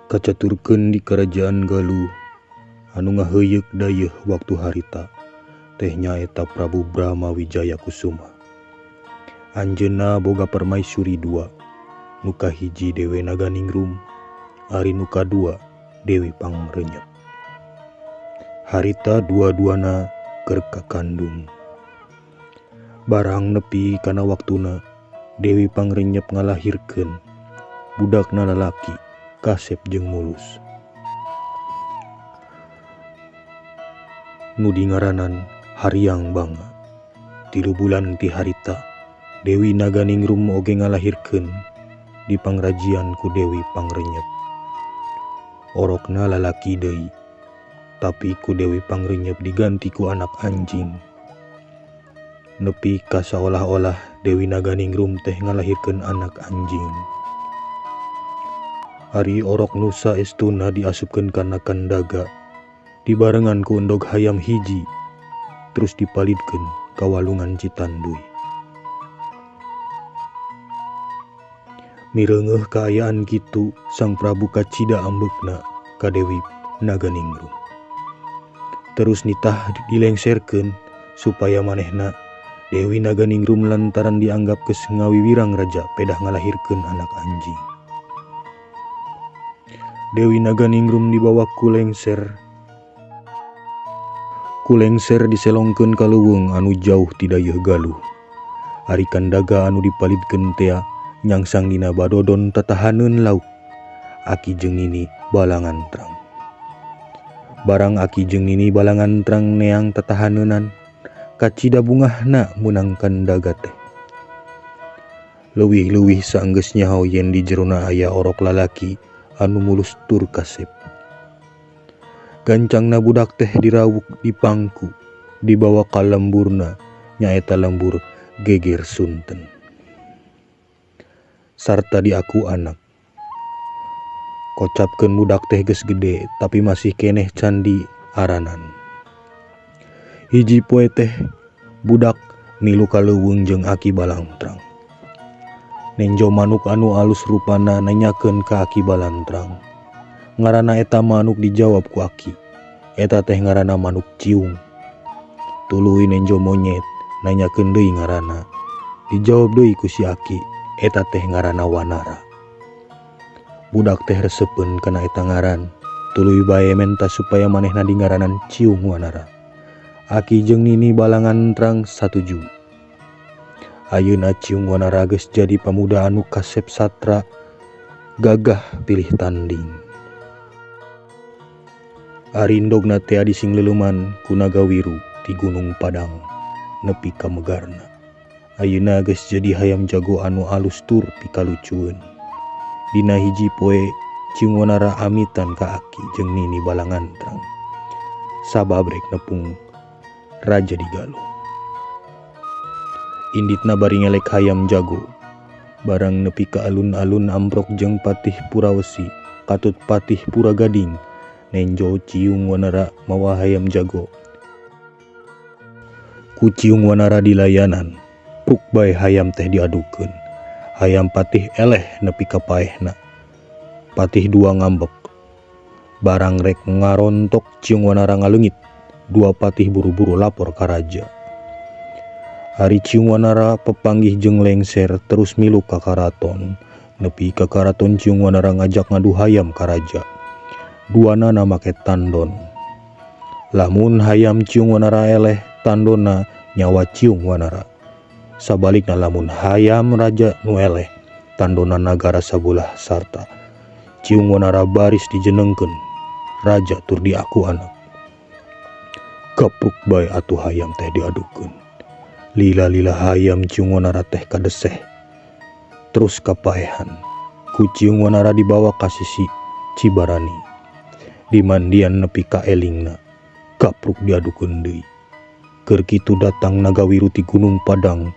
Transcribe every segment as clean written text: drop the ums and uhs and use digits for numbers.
Kacaturkeun di kerajaan Galuh anu ngaheuyeuh dayeuh waktu harita teh nyaeta Prabu Brahma Wijaya Kusuma. Anjeunna boga permaisuri dua, nu kahiji Dewi Naganingrum, ari nu kadua Dewi Pangrenyep. Harita dua-duana keur kakandung. Barang nepi kana waktuna Dewi Pangrenyep ngalahirkeun budakna lalaki Kasep jeung Mulus. Nu dingaranan Haryang Banga. 3 bulan ti harita Dewi Naganingrum oge ngalahirkeun di pangrajian ku Dewi Pangrenyep. Orokna lalaki deui, tapi ku Dewi Pangrenyep diganti ku anak anjing. Nepi ka saolah-olah Dewi Naganingrum teh ngalahirkeun anak anjing. Ari orok nu saestuna diasupkeun kana kandaga, dibarengan ku endog hayam hiji, terus dipalidkeun ka walungan Citanduy. Mireungeuh kaayaan kitu, Sang Prabu kacida ambekna ka Dewi Naganingrum. Terus nitah dilengserkeun supaya manehna Dewi Naganingrum lantaran dianggap geus ngawiwirang raja pedah ngalahirkeun anak anjing. Dewi Naganingrum dibawa ku lengser diselongkeun ka leuweung anu jauh ti dayeuh Galuh. Ari kandaga anu dipalidkeun tea nyangsang dina badodon tatahaneun lauk. Aki jeung Nini balangan terang. Barang Aki jeung Nini balangan terang neang tatahaneunan, kacida bungahna munang kandaga teh. Leuwih-leuwih saenggeus nyaho yen di jerona aya orok lalaki anu mulus tur Kasep. Gancangna budak teh dirawuk di pangku, dibawa ka lemburna, nyaeta lembur Geger Sunten. Sarta diaku anak. Kocapkeun budak teh geus gede, tapi masih keneh candi aranan. Hiji poe teh budak milu ka leuweung jeung Aki Balantrang. Nenjo manuk anu alus rupana nanyakeun ka Aki Balantrang. Ngaranna eta manuk dijawab ku Aki. Eta teh ngaranna manuk ciung. Tuluy nenjo monyet nanyakeun deui ngaranna. Dijawab deui ku si Aki. Eta teh ngaranna Wanara. Budak teh resepeun kana eta ngaran. Tuluy bae menta supaya manehna dingaranan ciung Wanara. Aki jeung Nini balangan terang satuju. Ayeuna ciung Wanara geus jadi pamuda anu Kasep Satra gagah pilih tanding. Arindogna teh dising leuleman ku Nagawiru ti Gunung Padang nepi ka megarna. Ayeuna geus jadi hayam jago anu alus tur pikalucueun. Dina hiji poe ciung Wanara amitan ka Aki jeung Nini balangan terang. Sababrek nepung raja di Galuh. Inditna bari ngelek hayam jago. Barang nepi ka alun-alun amprok jeung Patih Purawesi, katut Patih Puragading, nenjo ciung Wanara mawa hayam jago. Ku ciung Wanara dilayanan, pruk bae hayam teh diadukeun. Hayam Patih eleh nepi ka paehna. Patih dua ngambek. Barang rek ngarontok ciung Wanara ngaleungit, dua Patih buru-buru lapor ka raja. Hari ciung Wanara pepanggih jeung lengser terus milu ka karaton. Nepi ka karaton ciung Wanara ngajak ngadu hayam ka raja. Duana make tandon. Lamun hayam ciung Wanara eleh, tandona nyawa ciung Wanara. Sabalikna lamun hayam raja nu eleh, tandona nagara sabelah sarta ciung Wanara baris dijenengkeun. Raja tur diaku anak. Gapruk bae atuh hayam teh diadukeun. Lila-lila hayam ciung Wanara teh kadeseh. Terus kapaehan. Ku ciung Wanara dibawa ka sisi Cibarani. Dimandian nepi ka elingna. Gapruk diadukeun deui. Keur kitu datang Nagawiru ti Gunung Padang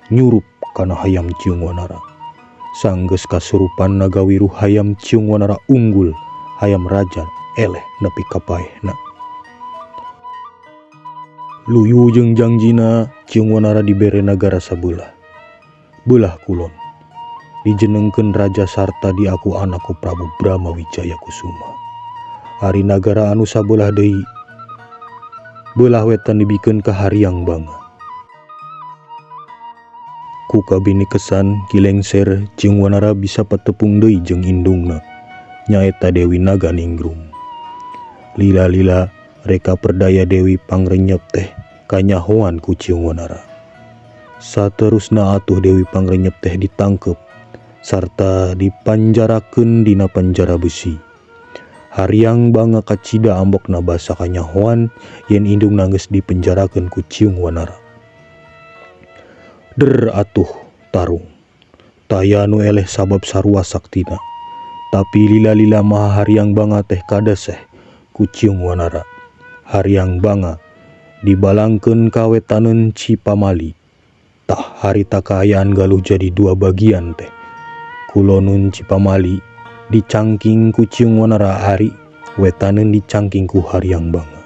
nyurup kana hayam ciung Wanara. Sanggeus kasurupan Nagawiru hayam ciung Wanara unggul, hayam raja eleh nepi ka paehna. Luyu jeung jangjina ciung Wanara dibere nagara sabelah. Belah kulon. dijenengkeun raja sarta di aku anakku Prabu Brahma Wijaya Kusuma. Ari nagara anu sabelah deui belah wetan dibikeun ka Haryang Banga. Ku kabini kesan kilengser jeung Wanara bisa patepung deui jeung indungna nyaeta Dewi Naga Ninggrum. Lila-lila reka perdaya Dewi Pangrenyep teh kanyahoan ku Ciung Wanara. Saterusna atuh Dewi Pangrenyep teh ditangkep sarta dipanjarakeun dina penjara besi. Haryang Banga kacida ambokna basa kanyahoan yen indungna geus dipenjarakeun ku Ciung Wanara. Der atuh tarung, taya nu eleh sabab sarua saktina, tapi lila-lila maha Haryang Banga teh kadaseh ku Ciung Wanara. Haryang Banga dibalangkeun ka wetaneun Cipamali. Tah harita kaayaan galuh jadi dua bagian teh. Kulonun Cipamali dicangking ku Ciung Wanara, hari wetaneun dicangking ku Haryang Banga.